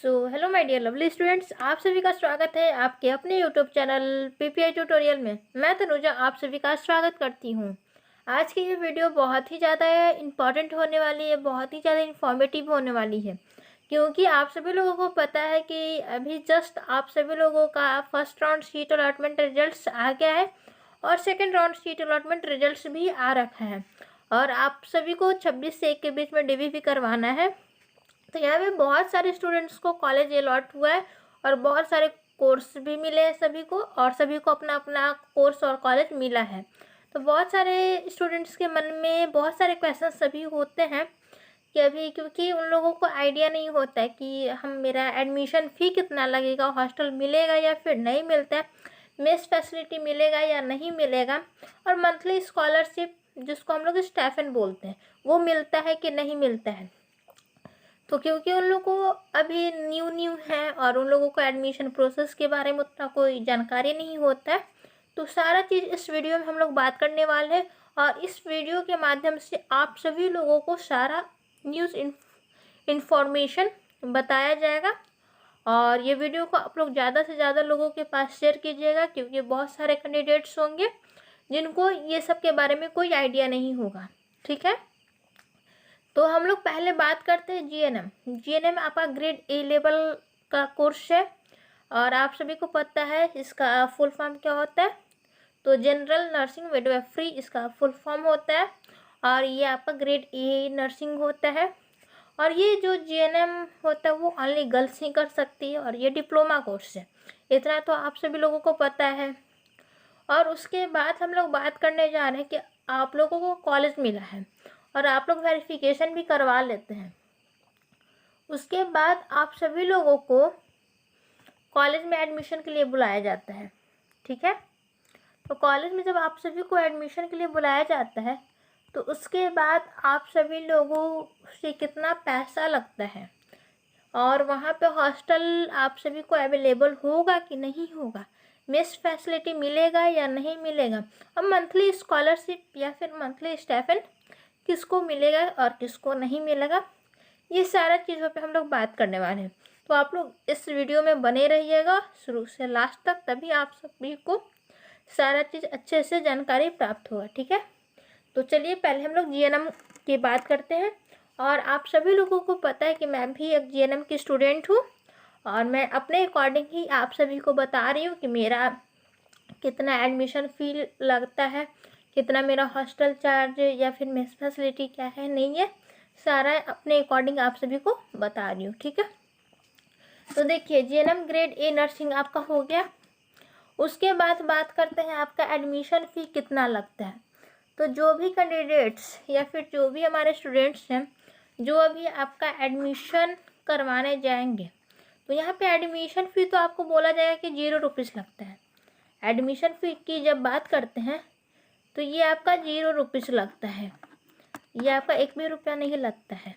Hello my dear lovely students, आप सभी का स्वागत है आपके अपने यूट्यूब चैनल पीपीआई ट्यूटोरियल में। मैं तनुजा आप सभी का स्वागत करती हूँ। आज की ये वीडियो बहुत ही ज़्यादा इम्पॉर्टेंट होने वाली है, बहुत ही ज़्यादा इन्फॉर्मेटिव होने वाली है, क्योंकि आप सभी लोगों को पता है कि अभी जस्ट आप सभी लोगों का first round seat allotment results आ गया है और second round seat allotment results भी आ रखा है और आप सभी को 26 से 1 के बीच में डीवी भी करवाना है। तो यहाँ पे बहुत सारे स्टूडेंट्स को कॉलेज अलॉट हुआ है और बहुत सारे कोर्स भी मिले हैं सभी को, और सभी को अपना अपना कोर्स और कॉलेज मिला है। तो बहुत सारे स्टूडेंट्स के मन में बहुत सारे क्वेश्चन सभी होते हैं कि अभी, क्योंकि उन लोगों को आइडिया नहीं होता है कि मेरा एडमिशन फ़ी कितना लगेगा, हॉस्टल मिलेगा या फिर नहीं मिलता है, मेस फैसिलिटी मिलेगा या नहीं मिलेगा, और मंथली स्कॉलरशिप जिसको हम लोग स्टाइपेंड बोलते हैं वो मिलता है कि नहीं मिलता है। तो क्योंकि उन लोगों को अभी न्यू है और उन लोगों को एडमिशन प्रोसेस के बारे में उतना कोई जानकारी नहीं होता है, तो सारा चीज़ इस वीडियो में हम लोग बात करने वाले हैं और इस वीडियो के माध्यम से आप सभी लोगों को सारा न्यूज़ इन्फॉर्मेशन बताया जाएगा। और ये वीडियो को आप लोग ज़्यादा से ज़्यादा लोगों के पास शेयर कीजिएगा, क्योंकि बहुत सारे कैंडिडेट्स होंगे जिनको ये सब के बारे में कोई आइडिया नहीं होगा। ठीक है, तो हम लोग पहले बात करते हैं जीएनएम। जीएनएम आपका ग्रेड ए लेवल का कोर्स है और आप सभी को पता है इसका फुल फॉर्म क्या होता है। तो जनरल नर्सिंग मिडवाइफरी इसका फुल फॉर्म होता है और ये आपका ग्रेड ए नर्सिंग होता है। और ये जो जीएनएम होता है वो ओनली गर्ल्स ही कर सकती है और ये डिप्लोमा कोर्स है, इतना तो आप सभी लोगों को पता है। और उसके बाद हम लोग बात करने जा रहे हैं कि आप लोगों को कॉलेज मिला है और आप लोग वेरिफिकेशन भी करवा लेते हैं। उसके बाद आप सभी लोगों को कॉलेज में एडमिशन के लिए बुलाया जाता है। ठीक है, तो कॉलेज में जब आप सभी को एडमिशन के लिए बुलाया जाता है तो उसके बाद आप सभी लोगों से कितना पैसा लगता है और वहाँ पे हॉस्टल आप सभी को अवेलेबल होगा कि नहीं होगा, मेस फैसिलिटी मिलेगा या नहीं मिलेगा, और मंथली स्कॉलरशिप या फिर मंथली स्टाइपेंड किसको मिलेगा और किसको नहीं मिलेगा, ये सारा चीज़ों पे हम लोग बात करने वाले हैं। तो आप लोग इस वीडियो में बने रहिएगा शुरू से लास्ट तक, तभी आप सभी को सारा चीज़ अच्छे से जानकारी प्राप्त होगा। ठीक है, तो चलिए पहले हम लोग जीएनएम की बात करते हैं। और आप सभी लोगों को पता है कि मैं भी एक जीएनएम की स्टूडेंट हूँ और मैं अपने अकॉर्डिंग ही आप सभी को बता रही हूँ कि मेरा कितना एडमिशन फ़ी लगता है, कितना मेरा हॉस्टल चार्ज या फिर मेस फैसिलिटी क्या है नहीं है, सारा अपने अकॉर्डिंग आप सभी को बता रही हूँ। ठीक है, तो देखिए जीएनएम ग्रेड ए नर्सिंग आपका हो गया। उसके बाद बात करते हैं आपका एडमिशन फ़ी कितना लगता है। तो जो भी कैंडिडेट्स या फिर जो भी हमारे स्टूडेंट्स हैं जो अभी आपका एडमिशन करवाने जाएंगे, तो यहाँ पे एडमिशन फ़ी तो आपको बोला जाएगा कि 0 रुपीज़ लगता है। एडमिशन फ़ी की जब बात करते हैं तो ये आपका 0 रुपीज़ लगता है, ये आपका 1 भी रुपया नहीं लगता है।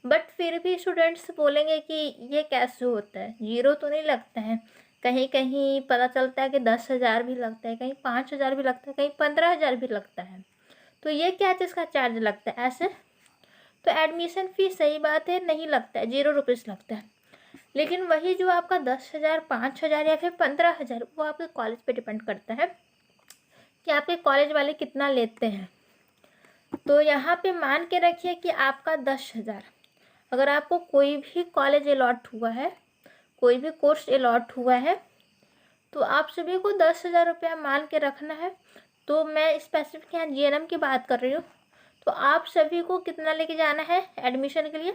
बट फिर भी स्टूडेंट्स बोलेंगे कि ये कैसे होता है, 0 तो नहीं लगता है, कहीं कहीं पता चलता है कि 10,000 भी लगता है, कहीं 5,000 भी लगता है, कहीं 15,000 भी लगता है। तो ये क्या चीज़ का चार्ज लगता है ऐसे? तो एडमिशन फ़ी सही बात है नहीं लगता है, 0 रुपीज़ लगता है। लेकिन वही जो आपका 10,000, 5,000 या फिर 15,000, वो आपके कॉलेज पे डिपेंड करता है कि आपके कॉलेज वाले कितना लेते हैं। तो यहाँ पे मान के रखिए कि आपका 10,000, अगर आपको कोई भी कॉलेज अलॉट हुआ है, कोई भी कोर्स अलॉट हुआ है, तो आप सभी को 10,000 रुपया मान के रखना है। तो मैं स्पेसिफिक यहाँ जीएनएम की बात कर रही हूँ। तो आप सभी को कितना लेके जाना है एडमिशन के लिए?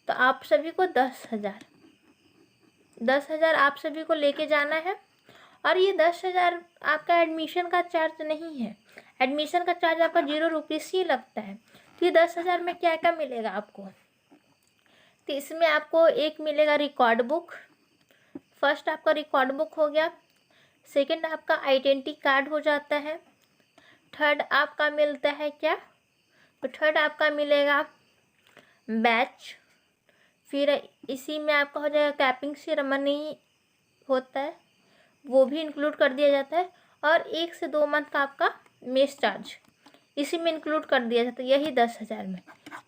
तो आप सभी को 10,000 आप सभी को लेके जाना है। और ये 10,000 आपका एडमिशन का चार्ज नहीं है, एडमिशन का चार्ज आपका 0 रुपीज़ ही लगता है। तो ये 10,000 में क्या क्या मिलेगा आपको? तो इसमें आपको एक मिलेगा रिकॉर्ड बुक, फर्स्ट आपका रिकॉर्ड बुक हो गया, सेकंड आपका आइडेंटिटी कार्ड हो जाता है, थर्ड आपका मिलता है क्या? तो थर्ड आपका मिलेगा बैच, फिर इसी में आपका हो जाएगा कैपिंग सेरेमनी होता है, वो भी इंक्लूड कर दिया जाता है, और 1 से 2 मंथ का आपका मेस चार्ज इसी में इंक्लूड कर दिया जाता है, यही 10,000 में।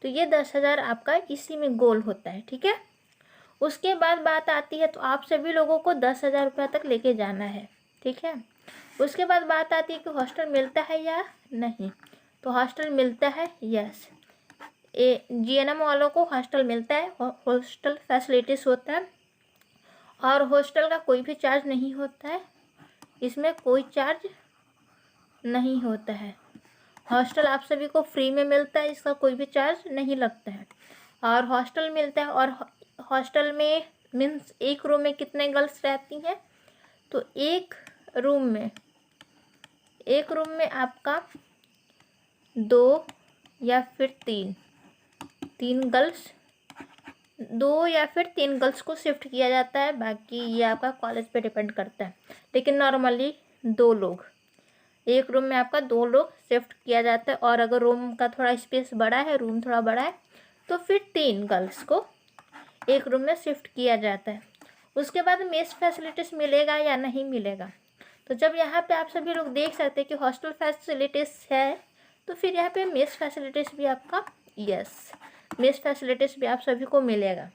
तो ये 10,000 आपका इसी में गोल होता है। ठीक है, उसके बाद बात आती है, तो आप सभी लोगों को 10,000 रुपये तक लेके जाना है, ठीक है। उसके बाद बात आती है कि हॉस्टल मिलता है या नहीं। तो हॉस्टल मिलता है, यस। GNM वालों को हॉस्टल मिलता है, हॉस्टल फैसिलिटीज़ होता है, और हॉस्टल का कोई भी चार्ज नहीं होता है, इसमें कोई चार्ज नहीं होता है। हॉस्टल आप सभी को फ्री में मिलता है, इसका कोई भी चार्ज नहीं लगता है। और हॉस्टल मिलता है, और हॉस्टल में मीन्स एक रूम में कितने गर्ल्स रहती हैं, तो एक रूम में आपका 2 या फिर 3 गर्ल्स, 2 या फिर 3 गर्ल्स को शिफ्ट किया जाता है। बाकी ये आपका कॉलेज पे डिपेंड करता है, लेकिन नॉर्मली 2 लोग, एक रूम में आपका 2 लोग शिफ्ट किया जाता है। और अगर रूम का थोड़ा स्पेस बड़ा है, रूम थोड़ा बड़ा है, तो फिर 3 गर्ल्स को एक रूम में शिफ्ट किया जाता है। उसके बाद मेस फैसिलिटीज़ मिलेगा या नहीं मिलेगा। तो जब यहाँ पे आप सभी लोग देख सकते हैं कि हॉस्टल फैसिलिटीज़ है, तो फिर यहाँ पे मेस फैसिलिटीज़ भी आपका, यस, मेस फैसिलिटीज़ भी आप सभी को मिलेगा।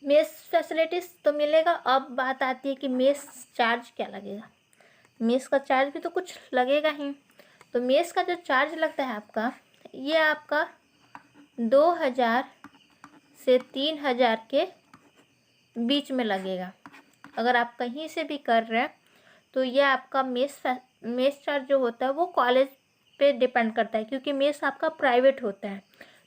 मेस फैसिलिटीज़ तो मिलेगा। अब बात आती है कि मेस चार्ज क्या लगेगा। मेस का चार्ज भी तो कुछ लगेगा ही। तो मेस का जो चार्ज लगता है आपका, ये आपका 2,000 से 3,000 के बीच में लगेगा। अगर आप कहीं से भी कर रहे हैं, तो ये आपका मेस चार्ज जो होता है वो कॉलेज पे डिपेंड करता है, क्योंकि मेस आपका प्राइवेट होता है।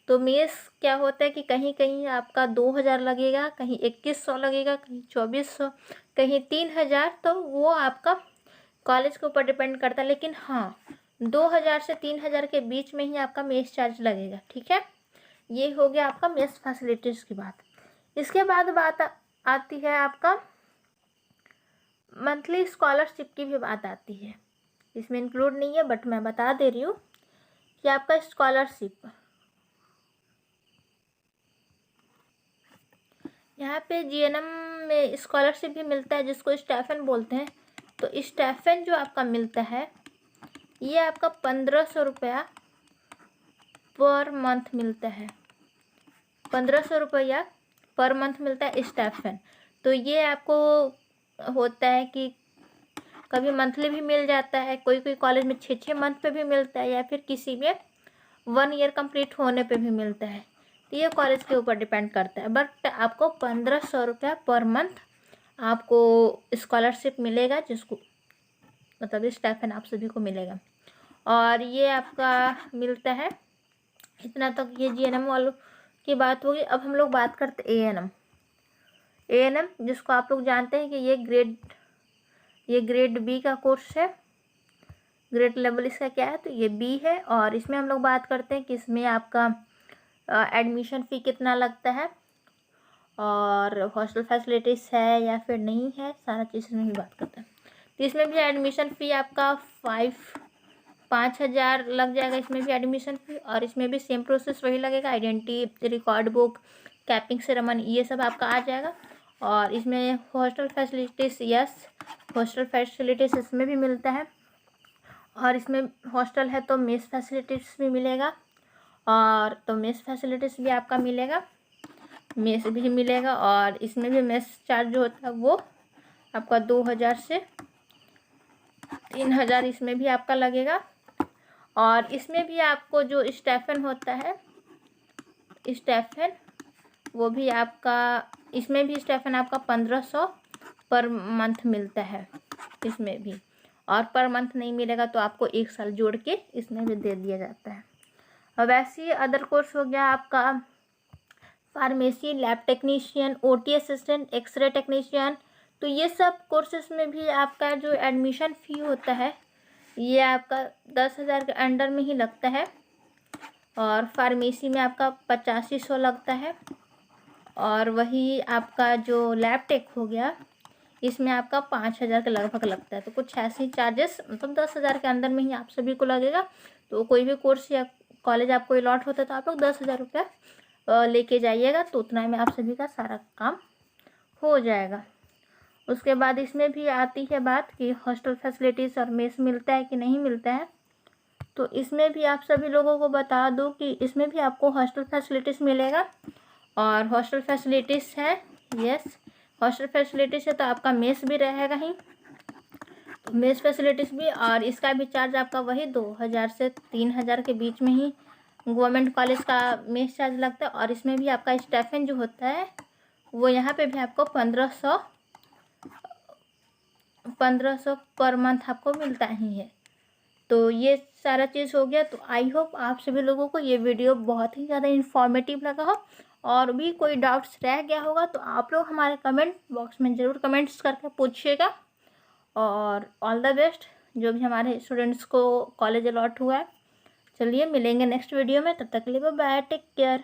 तो मेस क्या होता है कि कहीं कहीं आपका 2,000 लगेगा, कहीं 2,100 लगेगा, कहीं 2,400, कहीं 3,000। तो वो आपका कॉलेज के ऊपर डिपेंड करता है। लेकिन हाँ, 2,000 से 3,000 के बीच में ही आपका मेस चार्ज लगेगा, ठीक है। ये हो गया आपका मेस फैसिलिटीज़ की बात। इसके बाद बात आती है आपका मंथली स्कॉलरशिप की भी बात आती है। इसमें इंक्लूड नहीं है, बट मैं बता दे रही हूँ कि आपका स्कॉलरशिप, यहाँ पे GNM में स्कॉलरशिप भी मिलता है, जिसको स्टाइपेंड बोलते हैं। तो स्टाइपेंड जो आपका मिलता है, ये आपका 1,500 रुपया पर मंथ मिलता है। 1,500 रुपया पर मंथ मिलता है स्टाइपेंड। तो ये आपको होता है कि कभी मंथली भी मिल जाता है, कोई कोई कॉलेज में 6 मंथ पे भी मिलता है, या फिर किसी में 1 ईयर कंप्लीट होने पे भी मिलता है। तो ये कॉलेज के ऊपर डिपेंड करता है। बट आपको 1,500 रुपया पर मंथ आपको स्कॉलरशिप मिलेगा, जिसको मतलब स्टाइपेंड आप सभी को मिलेगा। और ये आपका मिलता है इतना तक। ये GNM वालों की बात होगी। अब हम लोग बात करते ANM, जिसको आप लोग जानते हैं कि ये ग्रेड B का कोर्स है। ग्रेड लेवल इसका क्या है, तो ये B है। और इसमें हम लोग बात करते हैं कि इसमें आपका एडमिशन फ़ी कितना लगता है, और हॉस्टल फैसिलिटीज़ है या फिर नहीं है, सारा चीज़ में भी बात करते हैं। तो इसमें भी एडमिशन फ़ी आपका 5,000 लग जाएगा। इसमें भी एडमिशन फ़ी, और इसमें भी सेम प्रोसेस वही लगेगा। Identity, record book, capping ceremony, ये सब आपका आ जाएगा। और इसमें hostel facilities, yes, hostel facilities इसमें भी मिलता है। और इसमें हॉस्टल है तो मेस फैसिलिटीज़ भी मिलेगा, और तो मेस फैसिलिटीज़ भी आपका मिलेगा, मेस भी मिलेगा। और इसमें भी मेस चार्ज जो होता है वो आपका 2,000 से 3,000 इसमें भी आपका लगेगा। और इसमें भी आपको जो स्टाइपेंड होता है, स्टाइपेंड वो भी आपका, इसमें भी स्टाइपेंड आपका 1,500 पर मंथ मिलता है इसमें भी। और पर मंथ नहीं मिलेगा तो आपको 1 साल जोड़ के इसमें भी दे दिया जाता है। अब वैसे ही अदर कोर्स हो गया आपका pharmacy, lab technician, OT assistant, X ray technician. तो ये सब कोर्सेज में भी आपका जो एडमिशन फ़ी होता है, ये आपका 10,000 के अंडर में ही लगता है। और फार्मेसी में आपका 8500 लगता है। और वही आपका जो लैब टेक हो गया, इसमें आपका 5,000 के लगभग लगता है। तो कुछ ऐसे ही चार्जेस, मतलब 10,000 के अंदर में ही आप सभी को लगेगा। तो कोई भी कोर्स या कॉलेज आपको अलॉट होता है तो आप लोग 10,000 रुपया लेके जाइएगा, तो उतना में आप सभी का सारा काम हो जाएगा। उसके बाद इसमें भी आती है बात कि हॉस्टल फैसिलिटीज़ और मेस मिलता है कि नहीं मिलता है। तो इसमें भी आप सभी लोगों को बता दूं कि इसमें भी आपको हॉस्टल फैसिलिटीज़ मिलेगा, और हॉस्टल फैसिलिटीज़ है, यस हॉस्टल फैसिलिटीज़ है, तो आपका मेस भी रहेगा ही, तो मेस फैसिलिटीज़ भी, और इसका भी चार्ज आपका वही 2000 से 3000 के बीच में ही गवर्नमेंट कॉलेज का मेस चार्ज लगता है। और इसमें भी आपका स्टाइपेंड जो होता है वो यहाँ पे भी आपको 1500 पर मंथ आपको मिलता ही है। तो ये सारा चीज़ हो गया। तो आई होप आप सभी लोगों को ये वीडियो बहुत ही ज़्यादा इन्फॉर्मेटिव लगा हो, और भी कोई डाउट्स रह गया होगा तो आप लोग हमारे कमेंट बॉक्स में ज़रूर कमेंट्स करके पूछिएगा। और ऑल द बेस्ट जो भी हमारे स्टूडेंट्स को कॉलेज अलॉट हुआ है। चलिए मिलेंगे नेक्स्ट वीडियो में, तब तक के लिए बाय बाय, टेक केयर।